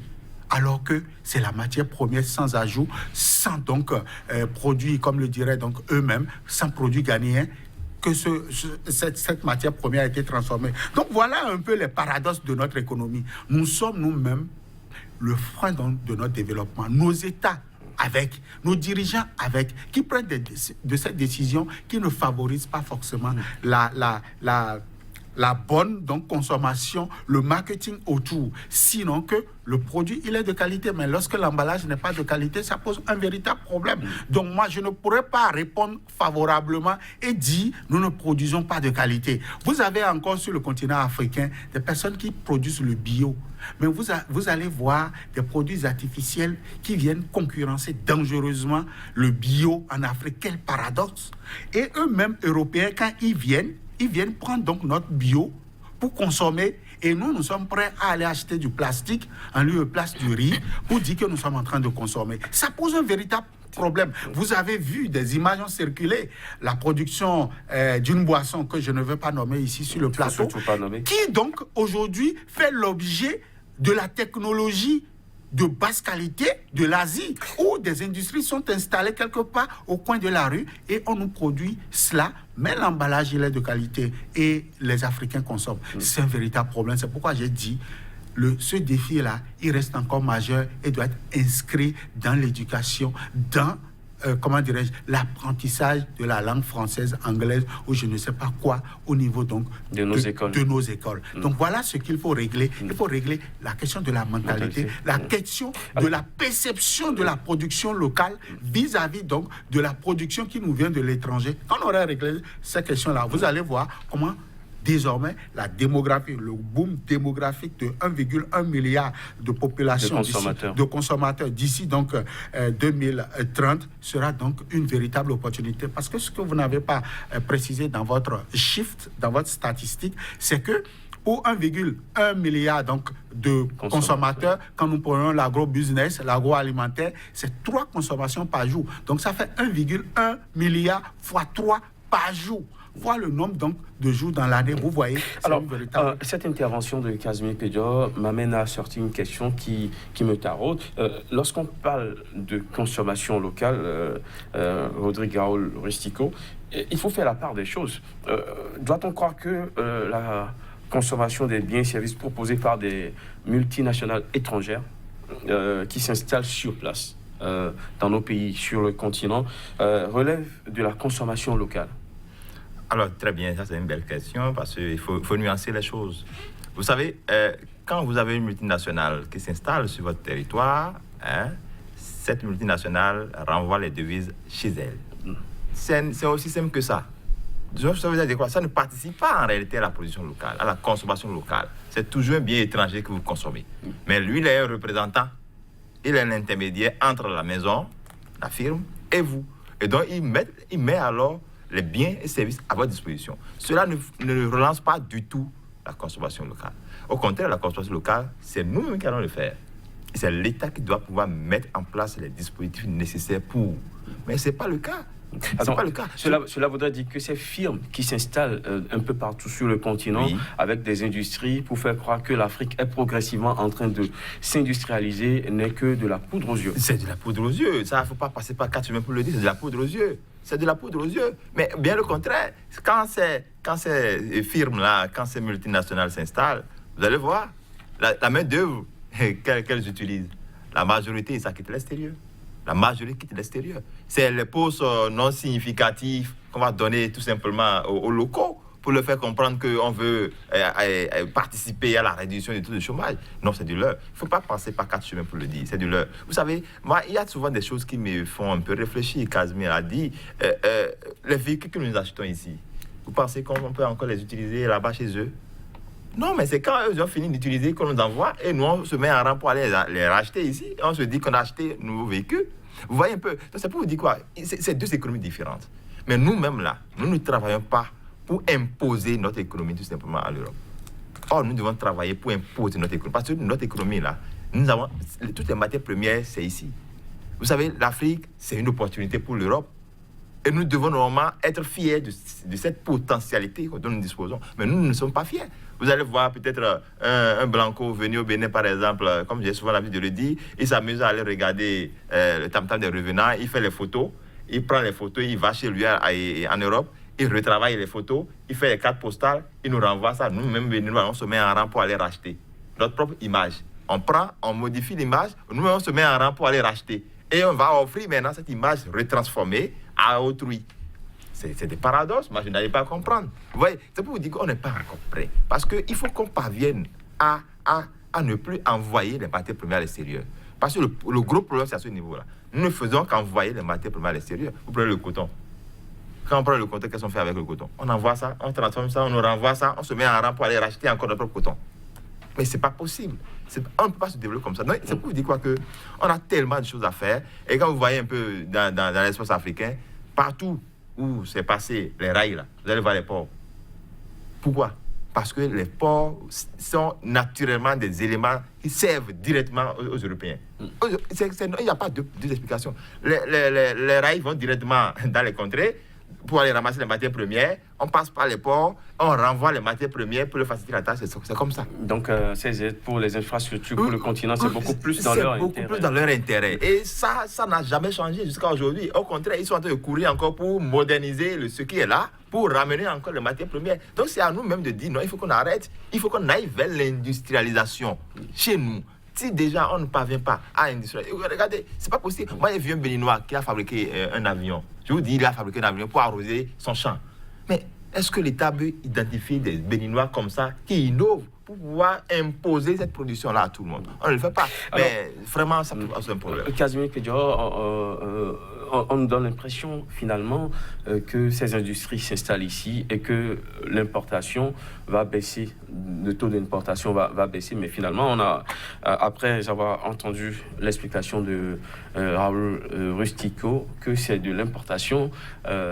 Alors que c'est la matière première sans ajout, sans donc produit, comme le diraient donc eux-mêmes, sans produit ghanéen, que cette matière première a été transformée. Donc voilà un peu les paradoxes de notre économie. Nous sommes nous-mêmes le frein de notre développement. Nos États avec, nos dirigeants avec, qui prennent de cette décision qui ne favorise pas forcément la bonne donc, consommation, le marketing autour. Sinon que le produit, il est de qualité, mais lorsque l'emballage n'est pas de qualité, ça pose un véritable problème. Donc moi, je ne pourrais pas répondre favorablement et dire, nous ne produisons pas de qualité. Vous avez encore sur le continent africain des personnes qui produisent le bio. Mais vous allez voir des produits artificiels qui viennent concurrencer dangereusement le bio en Afrique. Quel paradoxe! Et eux-mêmes, Européens, quand ils viennent prendre donc notre bio pour consommer. Et nous sommes prêts à aller acheter du plastique en lieu de place du riz pour dire que nous sommes en train de consommer. Ça pose un véritable problème. Vous avez vu des images ont circulé, la production d'une boisson que je ne veux pas nommer ici sur le plateau, qui donc aujourd'hui fait l'objet de la technologie de basse qualité de l'Asie, où des industries sont installées quelque part au coin de la rue et on nous produit cela, mais l'emballage il est de qualité et les Africains consomment. C'est un véritable problème. C'est pourquoi j'ai dit ce défi-là, il reste encore majeur et doit être inscrit dans l'éducation, dans l'apprentissage de la langue française, anglaise, ou je ne sais pas quoi, au niveau donc de nos écoles. Donc voilà ce qu'il faut régler. Il faut régler la question de la mentalité, la question de la perception de la production locale vis-à-vis donc de la production qui nous vient de l'étranger. Quand on aurait réglé ces questions-là, vous allez voir comment désormais, la démographie, le boom démographique de 1,1 milliard de population, de consommateurs d'ici donc 2030 sera donc une véritable opportunité. Parce que ce que vous n'avez pas précisé dans votre shift, dans votre statistique, c'est que pour 1,1 milliard donc, de consommateurs, quand nous prenons l'agro-business, l'agroalimentaire, c'est 3 consommations par jour. Donc ça fait 1,1 milliard fois 3 par jour. Voir le nombre donc, de jours dans l'année, vous voyez. Alors, cette intervention de Casimir Pédior m'amène à sortir une question qui me taraude. Lorsqu'on parle de consommation locale, Rodrigue Raoul Rustico, il faut faire la part des choses. Doit-on croire que la consommation des biens et services proposés par des multinationales étrangères qui s'installent sur place dans nos pays, sur le continent, relève de la consommation locale? Alors, très bien, ça c'est une belle question parce qu'il faut nuancer les choses. Vous savez, quand vous avez une multinationale qui s'installe sur votre territoire, cette multinationale renvoie les devises chez elle. C'est aussi simple que ça. Ça veut dire quoi? Ça ne participe pas en réalité à la production locale, à la consommation locale. C'est toujours un bien étranger que vous consommez. Mais lui, il est un représentant. Il est un intermédiaire entre la maison, la firme et vous. Et donc, il met alors les biens et services à votre disposition. Cela ne relance pas du tout la consommation locale. Au contraire, la consommation locale, c'est nous-mêmes qui allons le faire. C'est l'État qui doit pouvoir mettre en place les dispositifs nécessaires pour. Mais ce n'est pas le cas. C'est pas le cas. Cela voudrait dire que ces firmes qui s'installent un peu partout sur le continent, oui, avec des industries pour faire croire que l'Afrique est progressivement en train de s'industrialiser, n'est que de la poudre aux yeux. C'est de la poudre aux yeux. Ça, il ne faut pas passer par 4 chemins pour le dire. C'est de la poudre aux yeux. C'est de la poudre aux yeux. Mais bien le contraire, quand ces firmes-là, quand ces multinationales s'installent, vous allez voir, la main-d'œuvre qu'elles utilisent, la majorité, ça quitte l'extérieur. La majorité quitte l'extérieur. C'est les postes non significatifs qu'on va donner tout simplement aux locaux pour leur faire comprendre qu'on veut participer à la réduction du taux de chômage. Non, c'est du leurre. Il ne faut pas passer par 4 chemins pour le dire. C'est du leurre. Vous savez, moi, il y a souvent des choses qui me font un peu réfléchir. Casimir a dit, les véhicules que nous achetons ici, vous pensez qu'on peut encore les utiliser là-bas chez eux? Non, mais c'est quand eux ont fini d'utiliser qu'on nous envoie et nous, on se met en rang pour aller les racheter ici. Et on se dit qu'on a acheté un nouveau véhicule. Vous voyez un peu. Donc, c'est pour vous dire quoi? C'est 2 économies différentes. Mais nous-mêmes, là, nous ne travaillons pas pour imposer notre économie tout simplement à l'Europe. Or, nous devons travailler pour imposer notre économie. Parce que notre économie, là, nous avons toutes les matières premières, c'est ici. Vous savez, l'Afrique, c'est une opportunité pour l'Europe. Et nous devons normalement être fiers de cette potentialité dont nous disposons. Mais nous ne sommes pas fiers. Vous allez voir peut-être un Blanco venir au Bénin, par exemple, comme j'ai souvent l'habitude de le dire, il s'amuse à aller regarder le tam-tam des revenants, il fait les photos, il prend les photos, il va chez lui en Europe, il retravaille les photos, il fait les cartes postales, il nous renvoie ça. Nous-mêmes, on se met en rang pour aller racheter notre propre image. On modifie l'image, nous-mêmes, on se met en rang pour aller racheter. Et on va offrir maintenant cette image retransformée à autrui. C'est des paradoxes, moi je n'arrive pas à comprendre. Vous voyez, c'est pour vous dire qu'on n'est pas encore prêt. Parce qu'il faut qu'on parvienne à ne plus envoyer les matières premières à l'extérieur. Parce que le gros problème, c'est à ce niveau-là. Nous ne faisons qu'envoyer les matières premières à l'extérieur. Vous prenez le coton. Quand on prend le coton, qu'est-ce qu'on fait avec le coton? On envoie ça, on transforme ça, on nous renvoie ça, on se met en rang pour aller racheter encore notre propre coton. Mais ce n'est pas possible. On ne peut pas se développer comme ça. Donc, c'est pour vous dire quoi que on a tellement de choses à faire. Et quand vous voyez un peu dans l'espace africain, partout où c'est passé les rails, là, vous allez voir les ports. Pourquoi? Parce que les ports sont naturellement des éléments qui servent directement aux Européens. Il n'y a pas deux explications. Les rails vont directement dans les contrées pour aller ramasser les matières premières. On passe par les ports, on renvoie les matières premières pour le faciliter la tâche. C'est comme ça. Donc, ces aides pour les infrastructures, pour le continent, c'est beaucoup plus dans leur intérêt. C'est beaucoup plus dans leur intérêt. Et ça n'a jamais changé jusqu'à aujourd'hui. Au contraire, ils sont en train de courir encore pour moderniser ce qui est là, pour ramener encore les matières premières. Donc, c'est à nous-mêmes de dire non, il faut qu'on arrête. Il faut qu'on aille vers l'industrialisation chez nous. Si déjà on ne parvient pas à industrialiser, regardez, c'est pas possible. Moi, j'ai vu un Béninois qui a fabriqué un avion. Je vous dis, il a fabriqué un avion pour arroser son champ. Mais est-ce que l'État veut identifier des Béninois comme ça qui innovent pour pouvoir imposer cette production-là à tout le monde. On ne le fait pas. Mais vraiment, ça peut poser un problème. Casimir Kedjoro, on nous donne l'impression finalement que ces industries s'installent ici et que l'importation va baisser, le taux d'importation va baisser, mais finalement on a, après avoir entendu l'explication de Raoul Rustico, que c'est de l'importation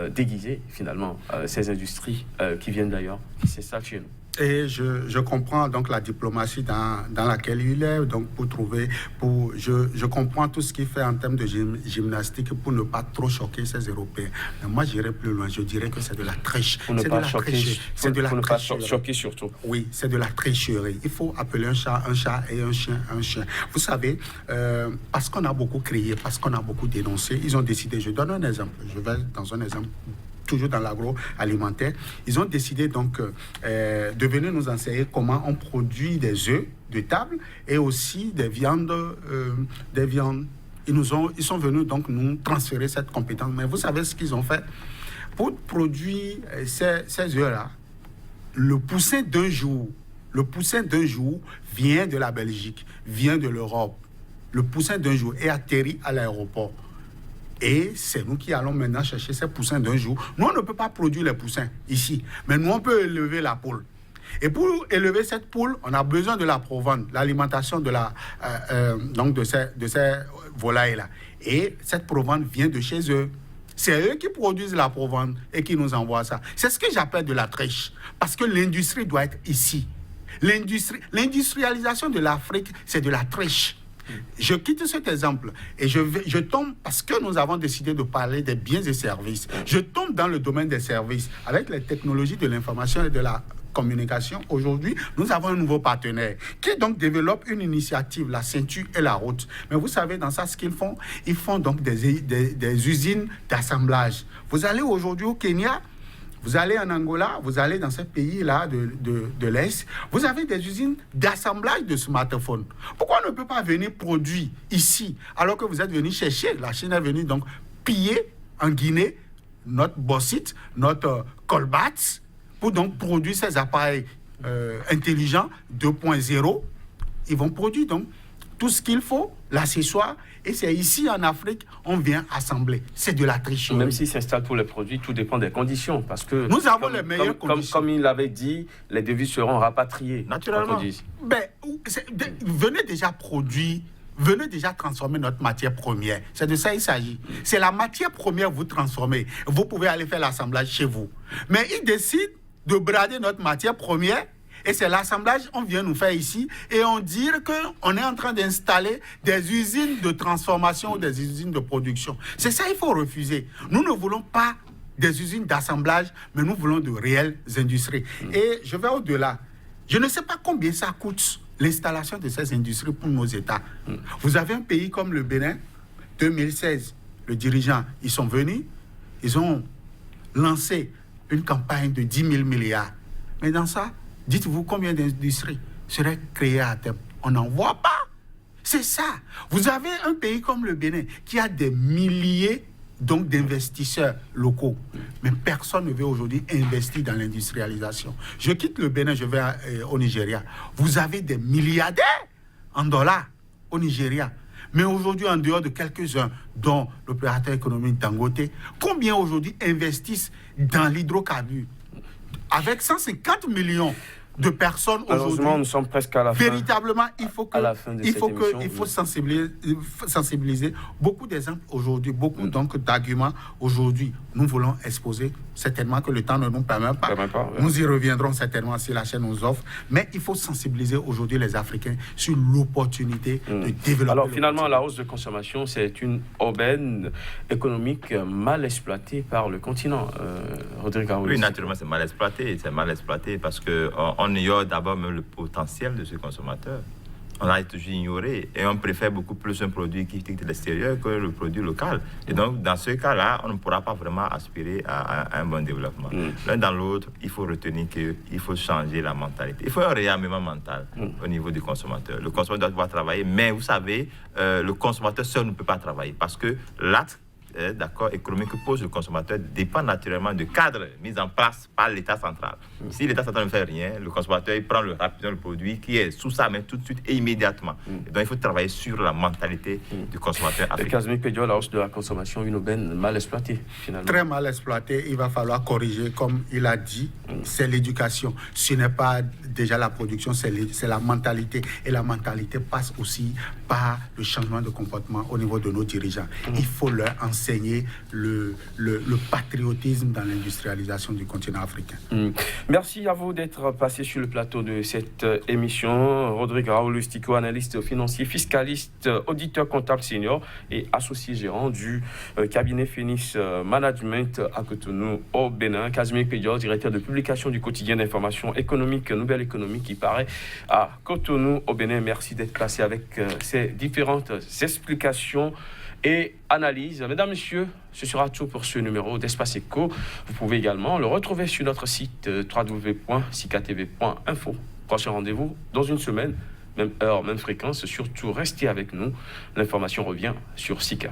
déguisée finalement, ces industries qui viennent d'ailleurs, qui s'installent chez nous. Et je comprends donc la diplomatie dans laquelle il est, donc je comprends tout ce qu'il fait en termes de gymnastique pour ne pas trop choquer ces Européens. Mais moi, j'irais plus loin, je dirais que c'est de la triche. Pour ne pas choquer, pas choquer surtout. Oui, c'est de la tricherie. Il faut appeler un chat et un chien un chien. Vous savez, parce qu'on a beaucoup crié, parce qu'on a beaucoup dénoncé, ils ont décidé, je donne un exemple, je vais dans un exemple toujours dans l'agroalimentaire, ils ont décidé donc de venir nous enseigner comment on produit des œufs de table et aussi des viandes. Ils sont venus donc nous transférer cette compétence. Mais vous savez ce qu'ils ont fait? Pour produire ces œufs-là, le poussin d'un jour vient de la Belgique, vient de l'Europe. Le poussin d'un jour est atterri à l'aéroport. Et c'est nous qui allons maintenant chercher ces poussins d'un jour. Nous, on ne peut pas produire les poussins ici, mais nous, on peut élever la poule. Et pour élever cette poule, on a besoin de la provende, l'alimentation de ces volailles-là. Et cette provende vient de chez eux. C'est eux qui produisent la provende et qui nous envoient ça. C'est ce que j'appelle de la triche, parce que l'industrie doit être ici. L'industrialisation de l'Afrique, c'est de la triche. Je quitte cet exemple et je tombe, parce que nous avons décidé de parler des biens et services, je tombe dans le domaine des services. Avec les technologies de l'information et de la communication, aujourd'hui, nous avons un nouveau partenaire qui donc développe une initiative, la ceinture et la route. Mais vous savez, dans ça, ce qu'ils font, ils font donc des usines d'assemblage. Vous allez aujourd'hui au Kenya, vous allez en Angola, vous allez dans ces pays-là de l'Est, vous avez des usines d'assemblage de smartphones. Pourquoi on ne peut pas venir produire ici, alors que vous êtes venu chercher, la Chine est venue donc piller en Guinée notre bauxite, notre colbats, pour donc produire ces appareils intelligents 2.0. Ils vont produire donc tout ce qu'il faut, l'accessoire, et c'est ici en Afrique, on vient assembler. C'est de la tricherie. Même s'ils s'installent pour les produits, tout dépend des conditions, parce que nous avons les meilleures conditions. Comme il l'avait dit, les devises seront rapatriées. Naturellement. Venez déjà produire, venez déjà transformer notre matière première. C'est de ça qu'il s'agit. C'est la matière première que vous transformez. Vous pouvez aller faire l'assemblage chez vous. Mais ils décident de brader notre matière première. Et c'est l'assemblage qu'on vient nous faire ici. Et on dit qu'on est en train d'installer des usines de transformation ou des usines de production. C'est ça qu'il faut refuser. Nous ne voulons pas des usines d'assemblage, mais nous voulons de réelles industries. Et je vais au-delà. Je ne sais pas combien ça coûte l'installation de ces industries pour nos États. Vous avez un pays comme le Bénin, 2016, le dirigeant, ils sont venus, ils ont lancé une campagne de 10 000 milliards. Mais dans ça, dites-vous combien d'industries seraient créées à terme? On n'en voit pas. C'est ça. Vous avez un pays comme le Bénin qui a des milliers donc d'investisseurs locaux. Mais personne ne veut aujourd'hui investir dans l'industrialisation. Je quitte le Bénin, je vais au Nigeria. Vous avez des milliardaires en dollars au Nigeria. Mais aujourd'hui, en dehors de quelques-uns, dont l'opérateur économique Dangote, combien aujourd'hui investissent dans l'hydrocarbure? Avec 150 millions de personnes aujourd'hui, nous sommes presque à la fin. Véritablement, il faut sensibiliser beaucoup d'exemples aujourd'hui, beaucoup donc d'arguments aujourd'hui. Nous voulons exposer, certainement que le temps ne nous permet pas. Nous y reviendrons certainement si la chaîne nous offre. Mais il faut sensibiliser aujourd'hui les Africains sur l'opportunité de développer. Alors finalement, la hausse de consommation, c'est une aubaine économique mal exploitée par le continent. Rodrigue Aoulis. Oui, naturellement, c'est mal exploité. C'est mal exploité parce qu'on ignore d'abord même le potentiel de ce consommateur. On a toujours ignoré et on préfère beaucoup plus un produit qui est de l'extérieur que le produit local. Et donc, dans ce cas-là, on ne pourra pas vraiment aspirer à un bon développement. L'un dans l'autre, il faut retenir qu'il faut changer la mentalité. Il faut un réarmement mental au niveau du consommateur. Le consommateur doit pouvoir travailler, mais vous savez, le consommateur seul ne peut pas travailler parce que l'acte d'accord, économique que pose le consommateur dépend naturellement du cadre mis en place par l'État central. Si l'État central ne fait rien, le consommateur il prend rapidement le produit qui est sous sa main tout de suite et immédiatement. Et donc il faut travailler sur la mentalité du consommateur africain. Casimir Pédiol, la hausse de la consommation, une aubaine mal exploitée finalement. Très mal exploitée, il va falloir corriger, comme il a dit, c'est l'éducation. Ce n'est pas déjà la production, c'est la mentalité. Et la mentalité passe aussi par le changement de comportement au niveau de nos dirigeants. Il faut leur enseigner le patriotisme dans l'industrialisation du continent africain. Merci à vous d'être passé sur le plateau de cette émission. Rodrigue Raoul Stico, analyste financier, fiscaliste, auditeur comptable senior et associé gérant du cabinet Phoenix Management à Cotonou au Bénin. Casimir Pédiol, directeur de publication du quotidien d'information économique Nouvelle Économie qui paraît à Cotonou au Bénin. Merci d'être passé avec ces différentes explications et analyses. Mesdames, Messieurs, ce sera tout pour ce numéro d'Espace Éco. Vous pouvez également le retrouver sur notre site www.sikatv.info. Prochain rendez-vous dans une semaine, même heure, même fréquence. Surtout, restez avec nous. L'information revient sur Sika.